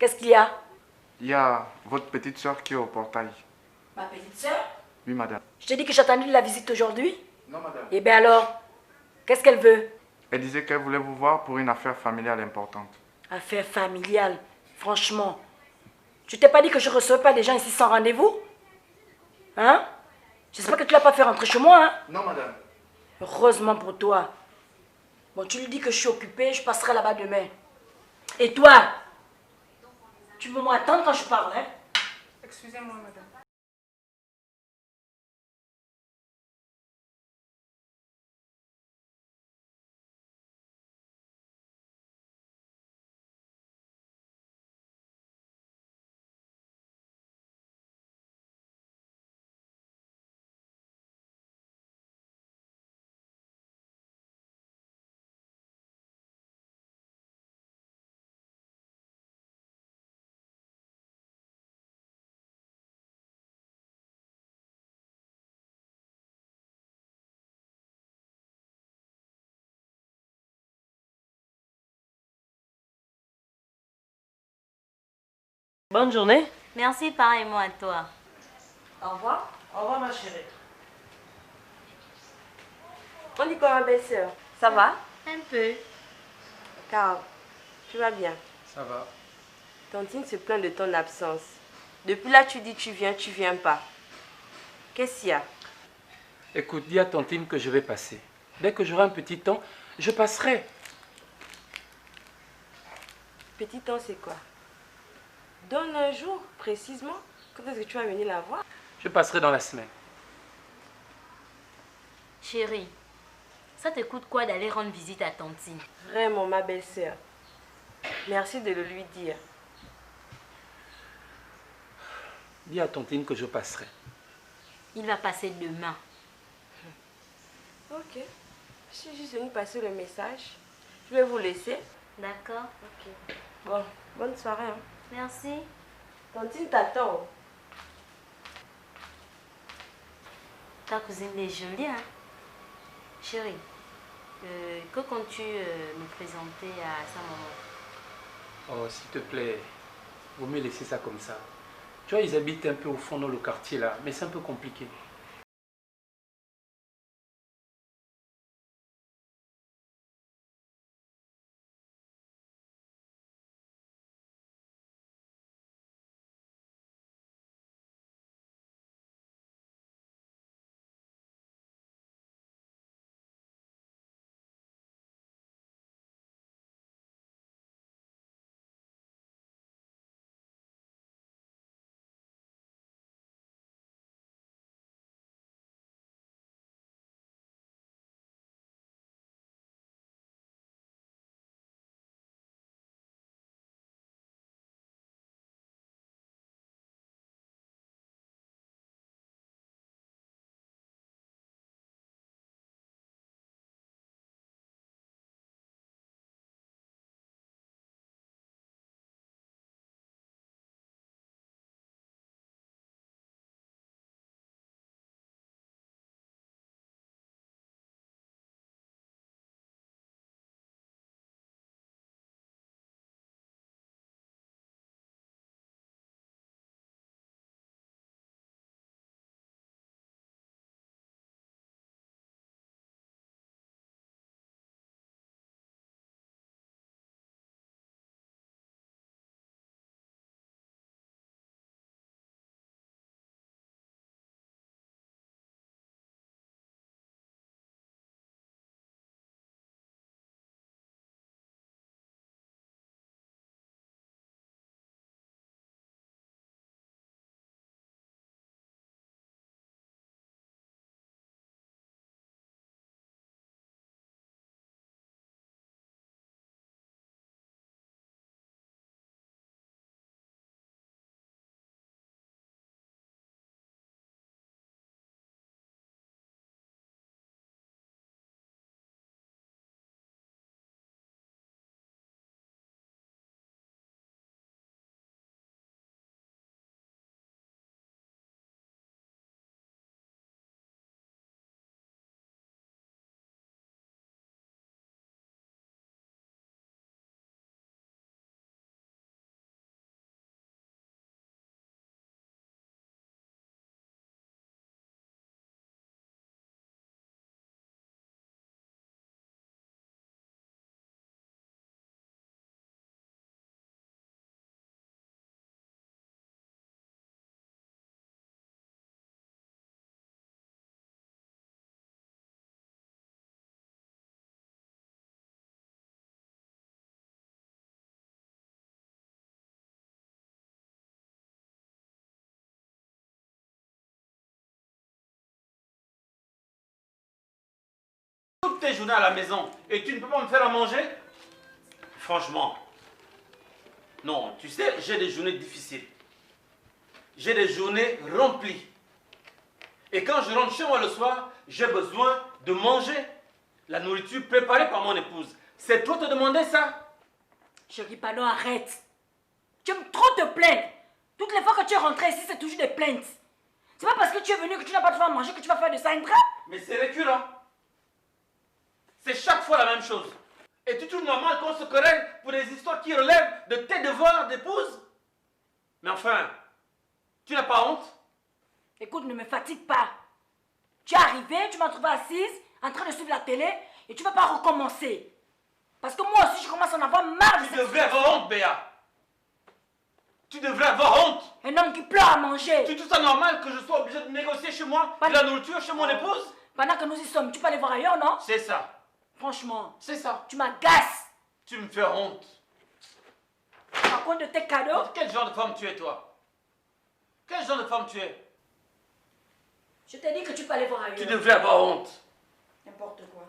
Qu'est-ce qu'il y a? Il y a votre petite soeur qui est au portail. Ma petite soeur? Oui, madame. Je t'ai dit que j'attendais la visite aujourd'hui. Non, madame. Eh bien alors, qu'est-ce qu'elle veut? Elle disait qu'elle voulait vous voir pour une affaire familiale importante. Affaire familiale, franchement. Tu t'es pas dit que je ne recevais pas des gens ici sans rendez-vous? Hein? J'espère que tu l'as pas fait rentrer chez moi, hein? Non, madame. Heureusement pour toi. Bon, tu lui dis que je suis occupée, je passerai là-bas demain. Et toi? Tu peux m'attendre quand je parle, hein? Excusez-moi, madame. Bonne journée. Merci, pareillement à toi. Au revoir. Au revoir, ma chérie. On dit quoi, ma belle-sœur? Ça va? Un peu. Carl, tu vas bien? Ça va. Tantine se plaint de ton absence. Depuis là, tu dis tu viens pas. Qu'est-ce qu'il y a? Écoute, dis à Tantine que je vais passer. Dès que j'aurai un petit temps, je passerai. Petit temps, c'est quoi? Donne un jour, précisément. Quand est-ce que tu vas venir la voir? Je passerai dans la semaine. Chérie, ça te coûte quoi d'aller rendre visite à Tantine? Vraiment, ma belle-sœur. Merci de le lui dire. Dis à Tantine que je passerai. Il va passer demain. Ok. Je suis juste venue passer le message. Je vais vous laisser. D'accord? Ok. Bon, bonne soirée. Hein. Merci. Tantine t'attend. Ta cousine est jolie, hein? Chérie, que comptes-tu me présenter à sa maman? Oh, s'il te plaît, vaut mieux laisser ça comme ça. Tu vois, ils habitent un peu au fond dans le quartier là, mais c'est un peu compliqué. tes journées à la maison et tu ne peux pas me faire à manger? Franchement. Non, tu sais, j'ai des journées difficiles. J'ai des journées remplies. Et quand je rentre chez moi le soir, j'ai besoin de manger la nourriture préparée par mon épouse. C'est trop te demander ça? Chérie, pardon, arrête. Tu aimes trop te plaindre. Toutes les fois que tu es rentré ici, c'est toujours des plaintes. C'est pas parce que tu es venu que tu n'as pas de faire à manger que tu vas faire de ça un drap. Mais c'est récurrent. C'est chaque fois la même chose. Et tu trouves normal qu'on se querelle pour des histoires qui relèvent de tes devoirs d'épouse? Mais enfin, tu n'as pas honte? Écoute, ne me fatigue pas. Tu es arrivé, tu m'as trouvé assise, en train de suivre la télé, et tu ne vas pas recommencer. Parce que moi aussi, je commence à en avoir marre de Tu cette devrais avoir honte, Béa. Tu devrais avoir honte. Un homme qui pleure à manger. Tu trouves ça normal que je sois obligé de négocier chez moi de la nourriture chez mon épouse? Pendant que nous y sommes, tu peux aller voir ailleurs, non? C'est ça. Franchement, C'est ça. tu m'agaces. Tu me fais honte. Par contre de tes cadeaux, Quel genre de femme tu es, toi? Quel genre de femme tu es? je t'ai dit que tu peux aller voir ailleurs. Tu devrais avoir honte. N'importe quoi.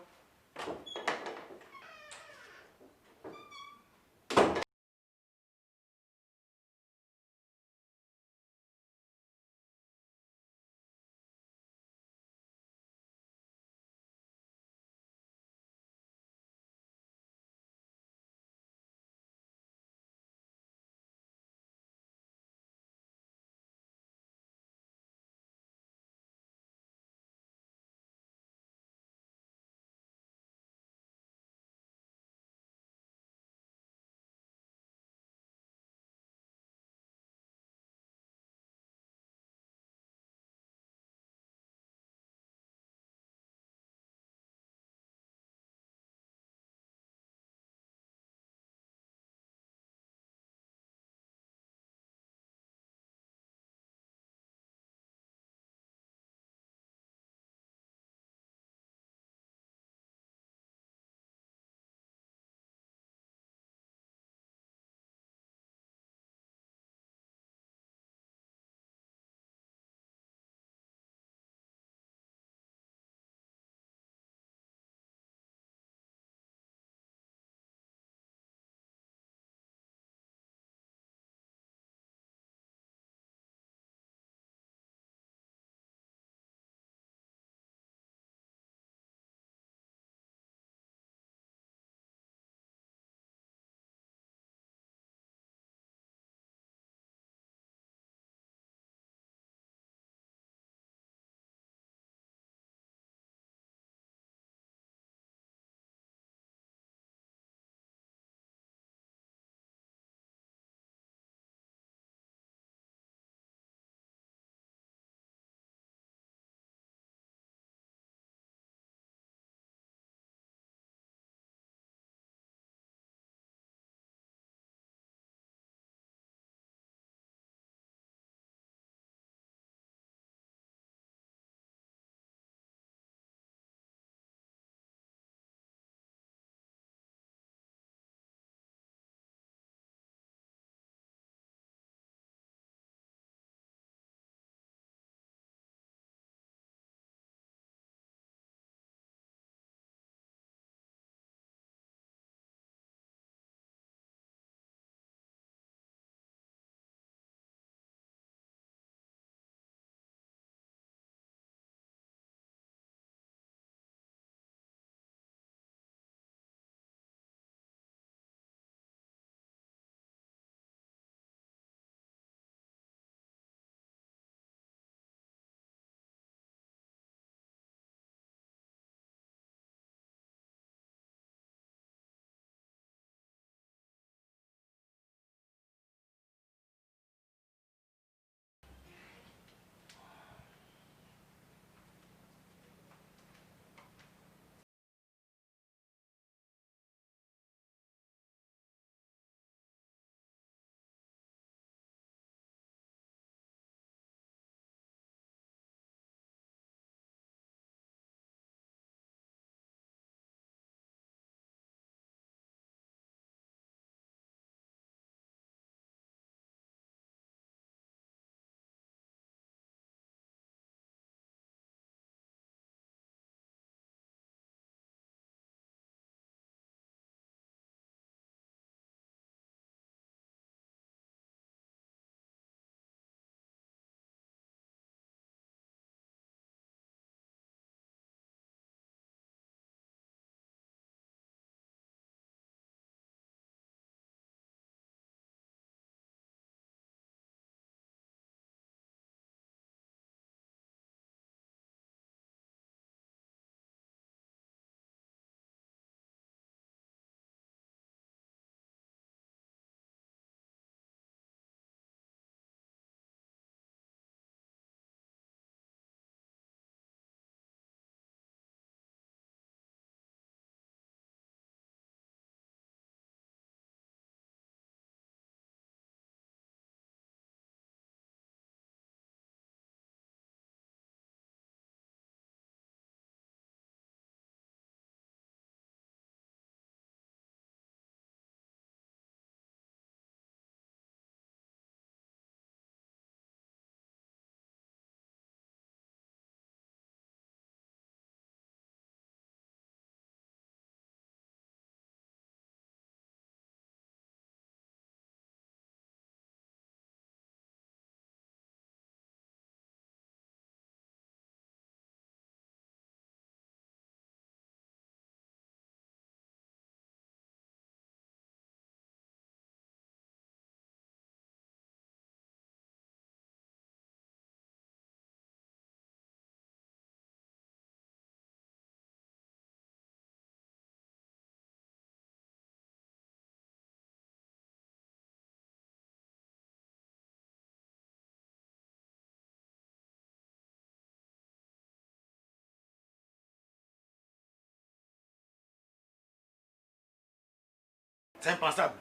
C'est impensable.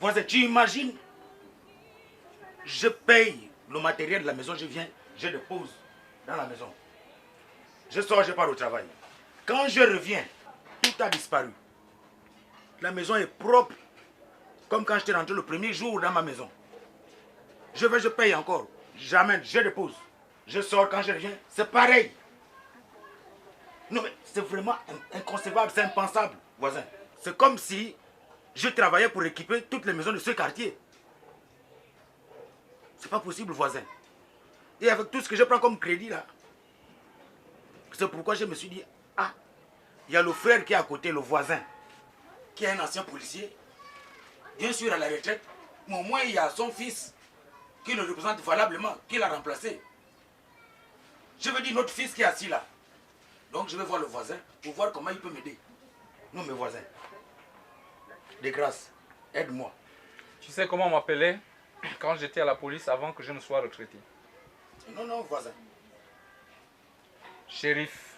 Voisin, tu imagines? Je paye le matériel de la maison, je viens, je dépose dans la maison. Je sors, je pars au travail. Quand je reviens, tout a disparu. La maison est propre, comme quand j'étais rentré le premier jour dans ma maison. Je vais, je paye encore. J'amène, je dépose. Je sors, quand je reviens, c'est pareil. Non mais c'est vraiment inconcevable, c'est impensable, voisin. C'est comme si je travaillais pour équiper toutes les maisons de ce quartier. C'est pas possible, voisin. Et avec tout ce que je prends comme crédit là, c'est pourquoi je me suis dit, ah, il y a le frère qui est à côté, le voisin, qui est un ancien policier, bien sûr à la retraite, mais au moins il y a son fils qui le représente valablement, qui l'a remplacé. Je veux dire notre fils qui est assis là. Donc je vais voir le voisin pour voir comment il peut m'aider. Non mes voisins, de grâce, aide-moi. Tu sais comment on m'appelait quand j'étais à la police avant que je ne sois retraité? Non, non, voisin. Shérif.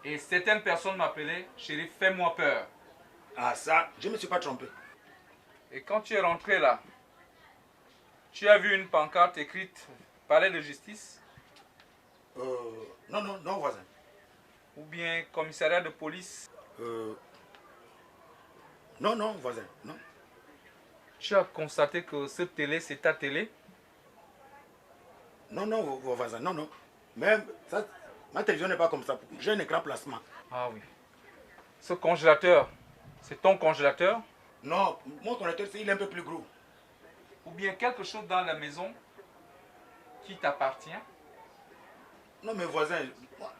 Et certaines personnes m'appelaient Shérif, fais-moi peur. Ah ça, je ne me suis pas trompé. Et quand tu es rentré là, tu as vu une pancarte écrite Palais de justice? Non, non, non, voisin. Ou bien commissariat de police? Non, non, voisin, non. Tu as constaté que cette télé, c'est ta télé? Non, non, voisin, non, non. Même, ça, ma télévision n'est pas comme ça. J'ai un écran plasma. Ah oui. Ce congélateur, c'est ton congélateur? Non, mon congélateur, il est un peu plus gros. Ou bien quelque chose dans la maison qui t'appartient? Non, mais voisin,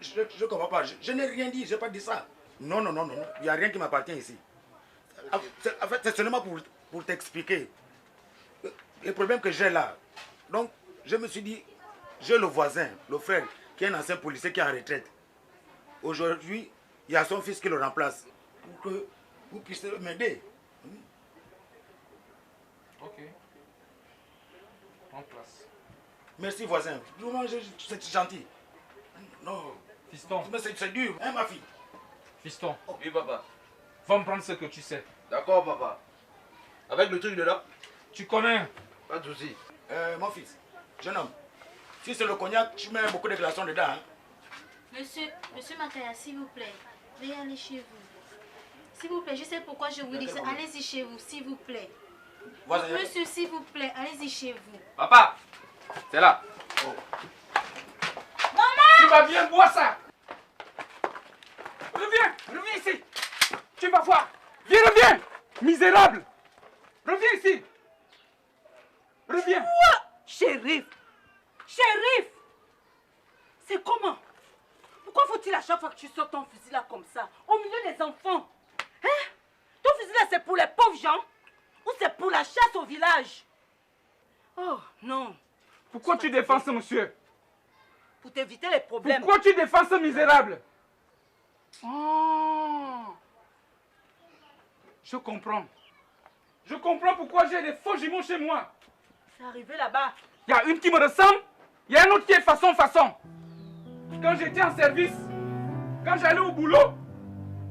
je ne comprends pas. Je n'ai rien dit, je n'ai pas dit ça. Non, non, non, non, non. Il n'y a rien qui m'appartient ici. En fait, c'est seulement pour t'expliquer les problèmes que j'ai là. Donc, je me suis dit, j'ai le voisin, le frère, qui est un ancien policier qui est en retraite. Aujourd'hui, il y a son fils qui le remplace. Pour que vous puissiez m'aider. Ok. En place. Merci, voisin. Vraiment, c'est gentil. Non. Fiston. Mais c'est dur, hein, ma fille? Fiston. Oui, papa. Va me prendre ce que tu sais. D'accord, papa. Avec le truc dedans? Tu connais? Pas de souci. Mon fils, jeune homme, si c'est le cognac, tu mets beaucoup de glaçons dedans. Hein? Monsieur Makaya, s'il vous plaît, veuillez aller chez vous. S'il vous plaît, je sais pourquoi je vous dis ça. Allez-y chez vous, s'il vous plaît. Voisin, Monsieur, s'il vous plaît, allez-y chez vous. Papa, c'est là. Oh. Tu vas bien boire ça. Reviens ici. Tu vas voir. Reviens, misérable. Reviens ici. Reviens. Quoi? Shérif, c'est comment? Pourquoi faut-il à chaque fois que tu sors ton fusil là comme ça, au milieu des enfants? Hein? Ton fusil là c'est pour les pauvres gens ou c'est pour la chasse au village? Oh non. Pourquoi tu défends ce monsieur? Pour t'éviter les problèmes. Pourquoi tu défends ce misérable? Oh. Je comprends. Je comprends pourquoi j'ai des faux jumeaux chez moi. C'est arrivé là-bas. Il y a une qui me ressemble, il y a un autre qui est façon. Quand j'étais en service, quand j'allais au boulot,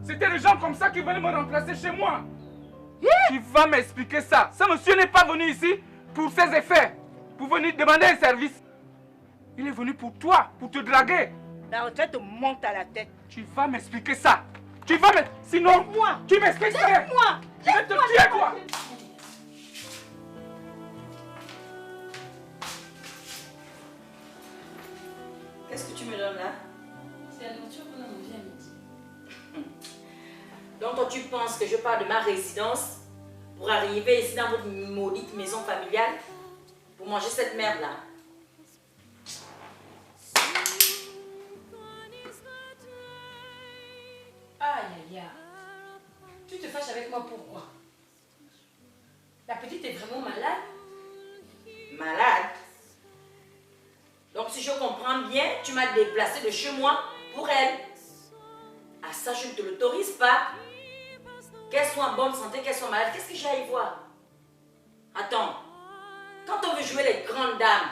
c'était des gens comme ça qui venaient me remplacer chez moi. Tu vas m'expliquer ça. Ce monsieur n'est pas venu ici pour ses effets, pour venir demander un service. Il est venu pour toi, pour te draguer. La retraite te monte à la tête. Tu vas m'expliquer ça. Tu vas me... Sinon, Laisse-moi. tu m'expliques ça. Laisse-moi. Je vais te tuer, toi. Qu'est-ce que tu me donnes là? C'est la nourriture qu'on a mangée à midi. Donc toi tu penses que je pars de ma résidence pour arriver ici dans votre maudite maison familiale pour manger cette merde là? Aïe aïe aïe. Tu te fâches avec moi pourquoi? La petite est vraiment malade? Malade? Donc si je comprends bien, tu m'as déplacé de chez moi pour elle. Ah ça, je ne te l'autorise pas. Qu'elle soit en bonne santé, qu'elle soit malade, qu'est-ce que j'ai à y voir? Attends, quand on veut jouer les grandes dames,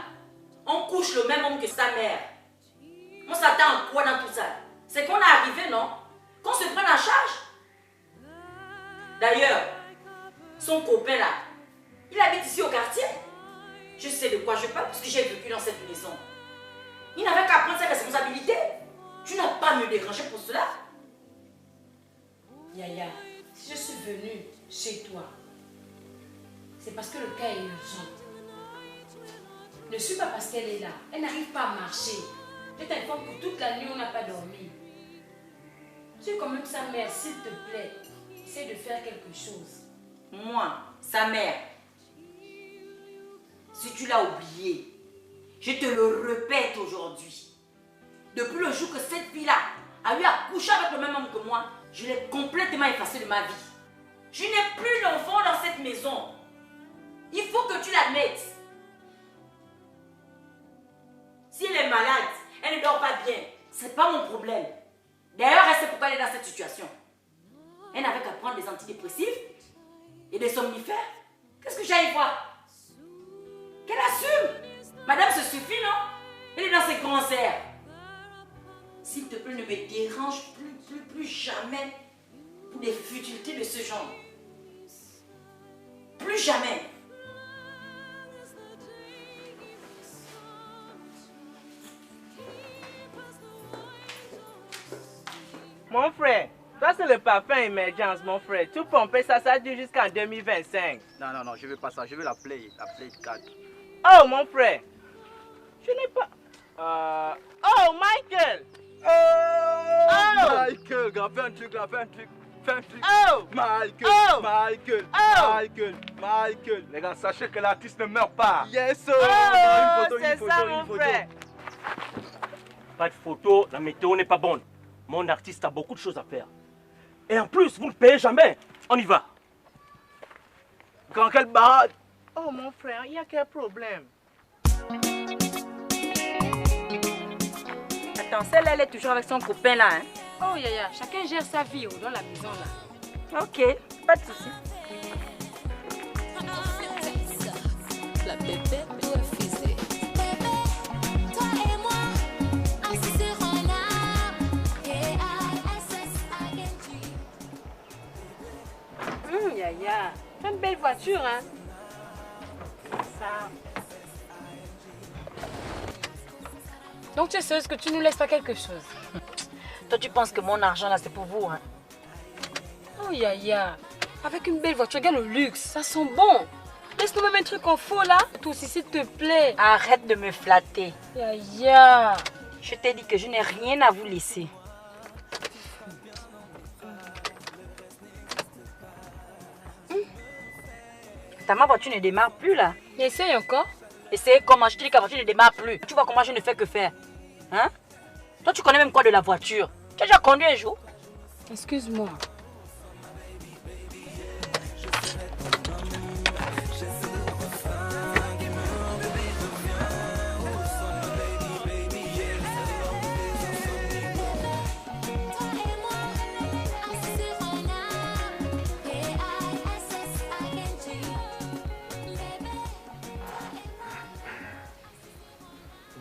on couche le même homme que sa mère. On s'attend à quoi dans tout ça? C'est qu'on est arrivé, non? Qu'on se prenne en charge? D'ailleurs, cette maison. Il n'avait qu'à prendre ses responsabilités. Tu n'as pas à me déranger pour cela. Yaya, si je suis venue chez toi, c'est parce que le cas est urgent. Ne suis pas parce qu'elle est là. Elle n'arrive pas à marcher. Je t'informe que toute la nuit, on n'a pas dormi. Tu es quand même sa mère, s'il te plaît. Essaie de faire quelque chose. Moi, sa mère. Si tu l'as oublié, je te le répète aujourd'hui. Depuis le jour que cette fille-là a eu à coucher avec le même homme que moi, je l'ai complètement effacée de ma vie. Je n'ai plus d'enfant dans cette maison. Il faut que tu l'admettes. Si elle est malade, elle ne dort pas bien, c'est pas mon problème. D'ailleurs, elle sait pourquoi elle est dans cette situation. Elle n'avait qu'à prendre des antidépressifs et des somnifères. Qu'est-ce que j'ai à y voir? Qu'elle assume. Madame se suffit, non? Elle est dans ses grands airs. S'il te plaît, ne me dérange plus jamais pour des futilités de ce genre. Plus jamais. Mon frère, ça c'est le parfum émergence, mon frère. Tout pomper ça, ça dure jusqu'en 2025. Non, je veux pas ça. Je veux la Play 4. Oh, mon frère. Je n'ai pas... Oh, Michael. Oh, Michael, gars, fais un truc là, fais un truc. Oh, Michael, Michael. Les gars, sachez que l'artiste ne meurt pas. Yes, oh, c'est ça, mon frère. Pas de photo, la météo n'est pas bonne. Mon artiste a beaucoup de choses à faire. Et en plus, vous ne payez jamais. On y va. Quand quelle barade? Oh, mon frère, il y a quel problème? Attends, celle-là, elle est toujours avec son copain là, hein? Oh, Yaya, chacun gère sa vie dans la maison là. Ok, pas de souci. La bébé doit refuser. Bébé, toi et moi, assis sur un arbre. Yaya, t'as une belle voiture, hein? Ça. Donc tu es sérieuse que tu nous laisses pas quelque chose? Toi, tu penses que mon argent là, c'est pour vous, hein? Oh, Yaya, avec une belle voiture, regarde le luxe, ça sent bon. Laisse-nous même un truc en faux là. Toi aussi, s'il te plaît. Arrête de me flatter. Yaya. Je t'ai dit que je n'ai rien à vous laisser. Ma voiture ne démarre plus là. Mais essaye encore. Essaye comment? Je te dis que la voiture ne démarre plus. Tu vois comment je ne fais que faire. Hein? Toi, tu connais même quoi de la voiture? Tu as déjà conduit un jour? Excuse-moi.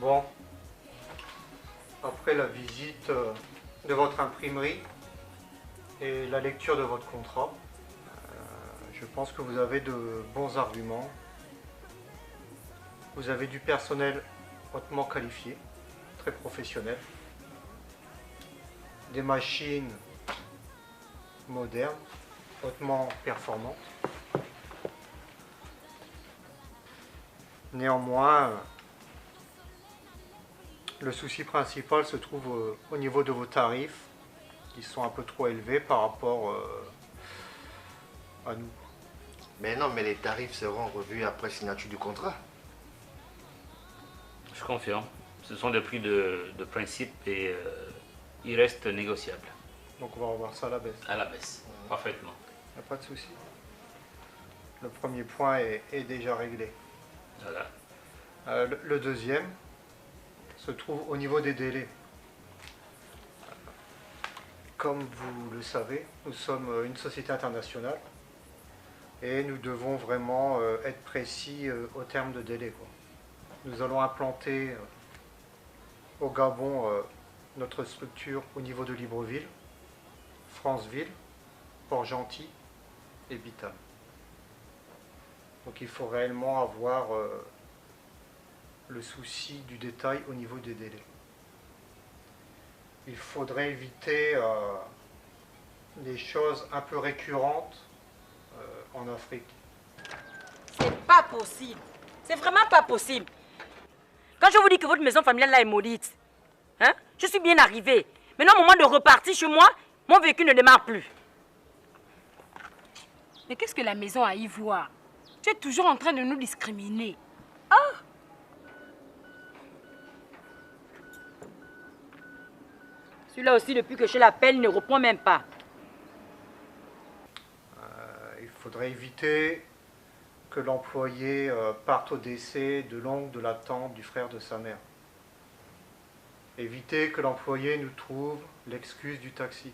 Bon, après la visite de votre imprimerie et la lecture de votre contrat, je pense que vous avez de bons arguments. Vous avez du personnel hautement qualifié, très professionnel, des machines modernes, hautement performantes. Néanmoins, le souci principal se trouve au niveau de vos tarifs, qui sont un peu trop élevés par rapport à nous. Mais non, mais les tarifs seront revus après signature du contrat. Je confirme. Ce sont des prix de principe et ils restent négociables. Donc on va revoir ça à la baisse. À la baisse, parfaitement. Il n'y a pas de souci. Le premier point est déjà réglé. Voilà. Le deuxième se trouve au niveau des délais. Comme vous le savez, nous sommes une société internationale et nous devons vraiment être précis au terme de délai, quoi. Nous allons implanter au Gabon notre structure au niveau de Libreville, Franceville, Port-Gentil et Bital. Donc il faut réellement avoir le souci du détail au niveau des délais. Il faudrait éviter des choses un peu récurrentes en Afrique. C'est pas possible. C'est vraiment pas possible. Quand je vous dis que votre maison familiale là est maudite, hein, je suis bien arrivée. Maintenant, au moment de repartir chez moi, mon véhicule ne démarre plus. Mais qu'est-ce que la maison a à y voir? Tu es toujours en train de nous discriminer. Ah! Celui-là aussi, depuis que je l'appelle, il ne reprend même pas. Il faudrait éviter que l'employé parte au décès de l'oncle de la tante du frère de sa mère. Éviter que l'employé nous trouve l'excuse du taxi.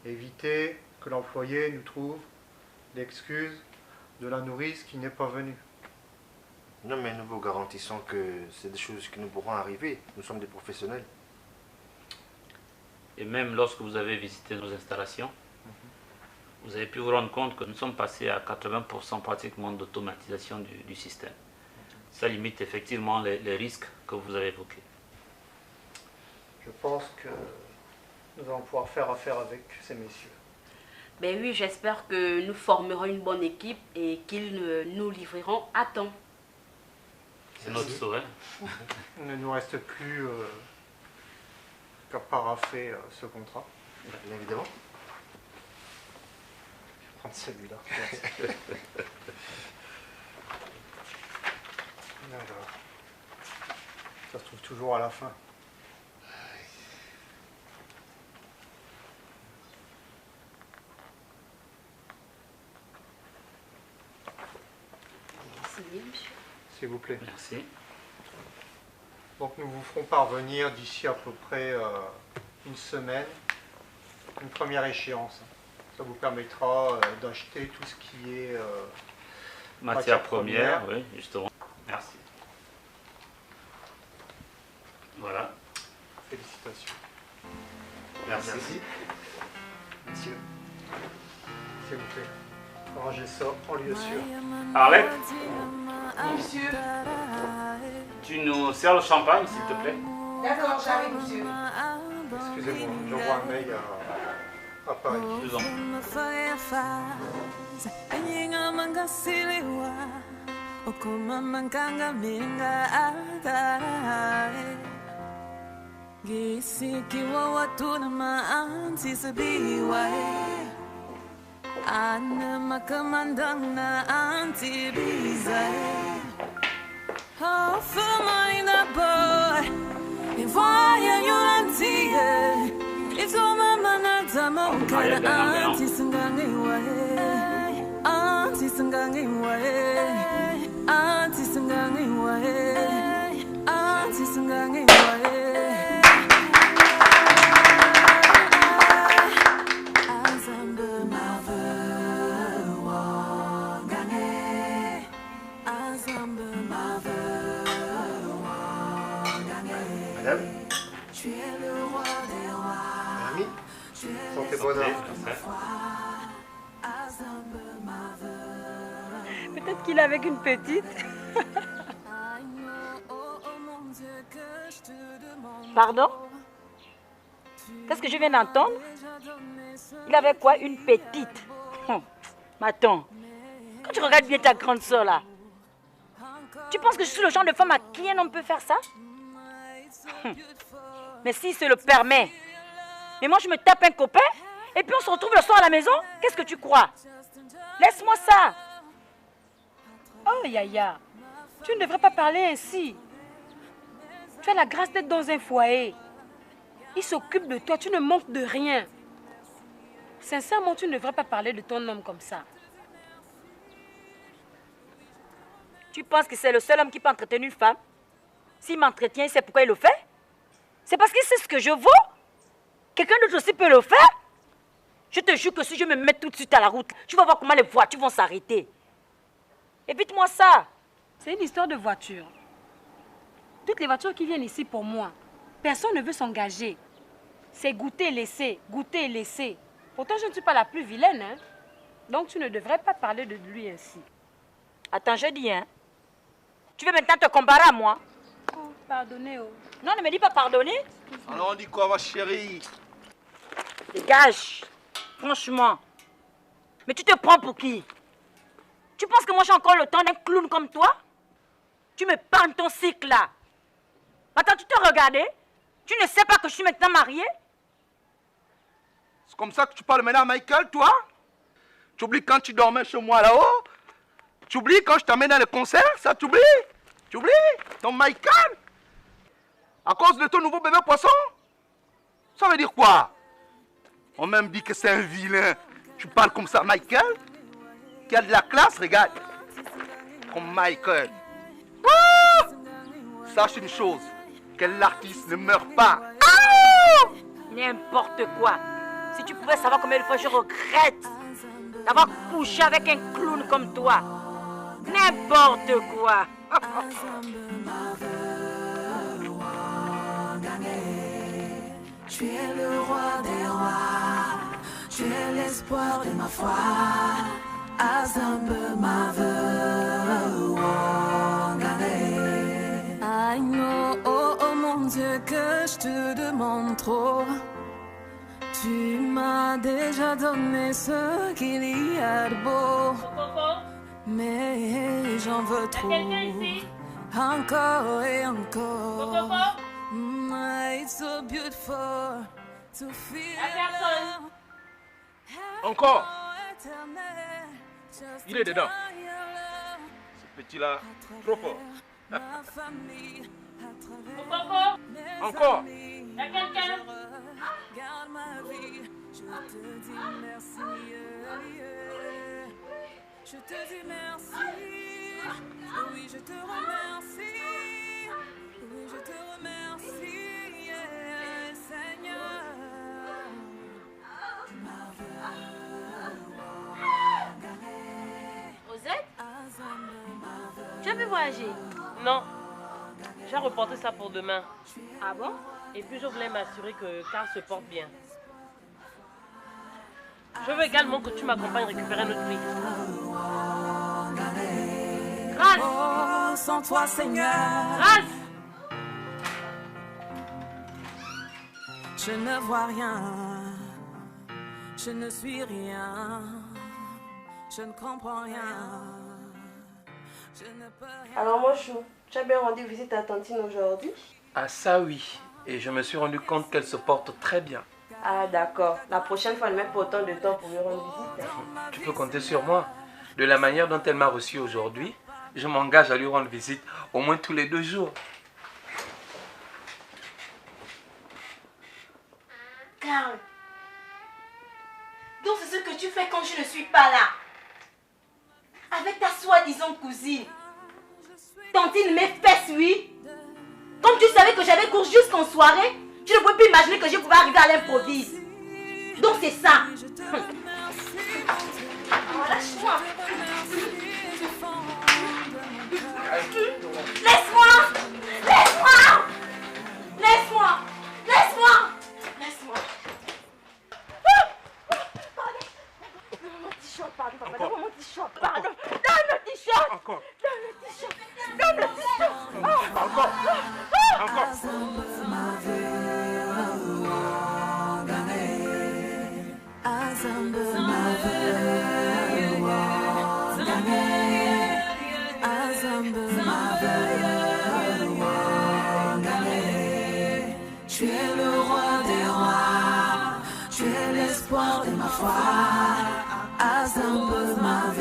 Éviter que l'employé nous trouve l'excuse de la nourrice qui n'est pas venue. Non, mais nous vous garantissons que c'est des choses qui nous pourront arriver. Nous sommes des professionnels. Et même lorsque vous avez visité nos installations, vous avez pu vous rendre compte que nous sommes passés à 80% pratiquement d'automatisation du système. Ça limite effectivement les risques que vous avez évoqués. Je pense que nous allons pouvoir faire affaire avec ces messieurs. Ben oui, j'espère que nous formerons une bonne équipe et qu'ils nous livreront à temps. C'est notre souhait. Il ne nous reste plus qu'à paraffer ce contrat. Bien évidemment. Je vais prendre celui-là. Alors, ça se trouve toujours à la fin. S'il vous plaît. Merci. Donc nous vous ferons parvenir d'ici à peu près une semaine une première échéance. Ça vous permettra d'acheter tout ce qui est matière première, oui, justement. Merci. Voilà. Félicitations. Merci. Monsieur, s'il vous plaît, rangez ça en lieu sûr. Arlette, Monsieur. tu nous sers le champagne, s'il te plaît? D'accord, j'arrive, monsieur. Excusez-moi, j'envoie un mail à Paris. Je vous en Gisikiwa watu na maanzi sabiwa Ana makamandang na anti biza Oh, fama ina boy Ivaya yulantiye Ifoma manata mokana anti sangangiwa Anti sangangiwa Anti sangangiwa Anti sangangiwa Madame, ami, santé bonheur. Peut-être qu'il est avec une petite. Pardon? Qu'est-ce que je viens d'entendre? Il avait quoi? Une petite? Mais attends, quand tu regardes bien ta grande soeur là, tu penses que je suis le genre de femme à qui un homme peut faire ça? Mais s'il se le permet. Mais moi je me tape un copain et puis on se retrouve le soir à la maison? Qu'est-ce que tu crois? Laisse-moi ça. Oh Yaya, tu ne devrais pas parler ainsi. Tu as la grâce d'être dans un foyer. Il s'occupe de toi, tu ne manques de rien. Sincèrement, tu ne devrais pas parler de ton homme comme ça. Tu penses que c'est le seul homme qui peut entretenir une femme? S'il m'entretient, c'est pourquoi il le fait? C'est parce qu'il sait ce que je vaux? Quelqu'un d'autre aussi peut le faire? Je te jure que si je me mets tout de suite à la route, tu vas voir comment les voitures vont s'arrêter. Évite-moi ça. C'est une histoire de voiture. Toutes les voitures qui viennent ici pour moi, personne ne veut s'engager. C'est goûter et laisser, goûter et laisser. Pourtant, je ne suis pas la plus vilaine, hein? Donc, tu ne devrais pas parler de lui ainsi. Attends, je dis, hein? Tu veux maintenant te comparer à moi? Oh, pardonnez. Oh. Non, ne me dis pas pardonner. Alors on dit quoi, ma chérie? Dégage. Franchement. Mais tu te prends pour qui? Tu penses que moi j'ai encore le temps d'un clown comme toi? Tu me parles ton cycle là. Attends, tu te regardais? Tu ne sais pas que je suis maintenant mariée? C'est comme ça que tu parles maintenant à Michael, toi? Tu oublies quand tu dormais chez moi là-haut? Tu oublies quand je t'amène dans les concerts? Ça t'oublie? Tu oublies? Ton Michael? À cause de ton nouveau bébé poisson? Ça veut dire quoi? On m'a même dit que c'est un vilain. Tu parles comme ça, Michael? Qui a de la classe, regarde. Comme Michael. Ah! Sache une chose, que l'artiste ne meurt pas. Ah! N'importe quoi. Si tu pouvais savoir combien de fois je regrette d'avoir couché avec un clown comme toi. N'importe quoi. Tu es le roi des rois, tu es l'espoir de ma foi. Azambe ma I know, oh, oh mon Dieu, que je te demande trop. Tu m'as déjà donné ce qu'il y a de beau. Mais j'en veux trop. Encore et encore. It's so beautiful to feel love. Encore. Il est dedans. Ce petit-là, trop fort. Encore. Il y a quelqu'un? Garde ma vie, je te dis merci. Je te dis merci. Oui, je te remercie. Oui, je te remercie, Seigneur. Rosette? Tu as pu voyager? Non. J'ai reporté ça pour demain. Ah bon? Et puis je voulais m'assurer que Carl se porte bien. Je veux également que tu m'accompagnes récupérer notre fille. Grâce! Oh, sans toi, Seigneur. Grâce! Je ne vois rien. Je ne suis rien. Je ne comprends rien. Je ne peux rien. Alors mon chou, tu as bien rendu visite à Tantine aujourd'hui? Ah ça oui. Et je me suis rendu compte qu'elle se porte très bien. Ah d'accord. La prochaine fois, ne mets pas autant de temps pour lui rendre visite. Tu peux compter sur moi. De la manière dont elle m'a reçu aujourd'hui, je m'engage à lui rendre visite au moins tous les 2 jours. Carl, donc c'est ce que tu fais quand je ne suis pas là. Avec ta soi-disant cousine. Tantine mes fesses, oui. Comme tu savais que j'avais cours jusqu'en soirée, tu ne pouvais plus imaginer que je pouvais arriver à l'improvise. Donc c'est ça. Oh, lâche-moi. Laisse-moi. Laisse-moi. Laisse-moi. Laisse-moi. Laisse-moi. Mon t-shirt, pardon, papa. Donne mon t-shirt, pardon. Donne le t-shirt. Encore. Donne le t-shirt. Donne le t-shirt. Encore. Encore. Tu es le roi des rois, tu es l'espoir de ma foi. Azambe ma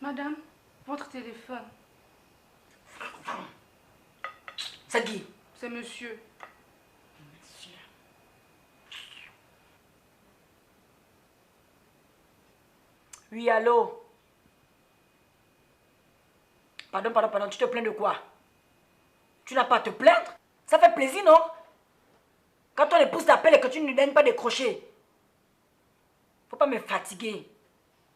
Madame, votre téléphone. C'est qui? C'est monsieur. Oui, allô? Pardon, tu te plains de quoi? Tu n'as pas à te plaindre? Ça fait plaisir, non? Quand ton épouse t'appelle et que tu ne donnes pas décrocher. Faut pas me fatiguer.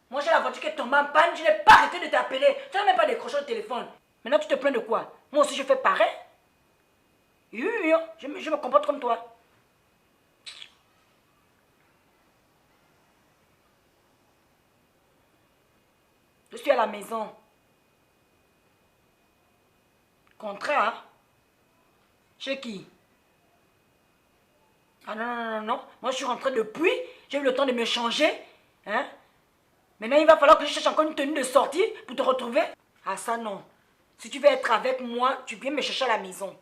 Moi, j'ai la voiture qui est tombée en panne, je n'ai pas arrêté de t'appeler. Tu n'as même pas décroché au téléphone. Maintenant, tu te plains de quoi? Moi aussi, je fais pareil. Oui, je me comporte comme toi. Je suis à la maison. Contrat, hein? Chez qui? Ah non. Moi, je suis rentrée depuis. J'ai eu le temps de me changer. Hein? Maintenant, il va falloir que je cherche encore une tenue de sortie pour te retrouver. Ah, ça, non. Si tu veux être avec moi, tu viens me chercher à la maison.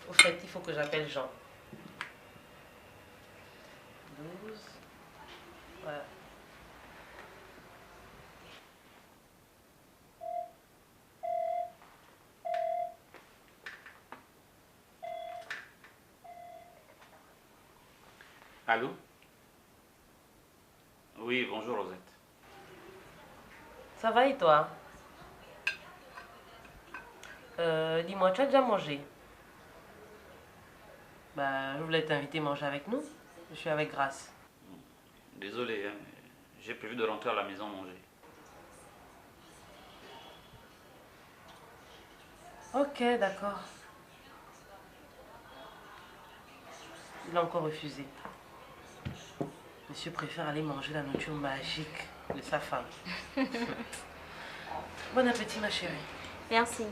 Au fait, il faut que j'appelle Jean. 12. Voilà. Allô? Oui, bonjour Rosette. Ça va et toi? Dis-moi, tu as déjà mangé? Bah, je voulais t'inviter à manger avec nous. Je suis avec Grâce. Désolé, hein, j'ai prévu de rentrer à la maison manger. Ok, d'accord. Il a encore refusé. Monsieur préfère aller manger la nourriture magique de sa femme. Bon appétit, ma chérie. Merci.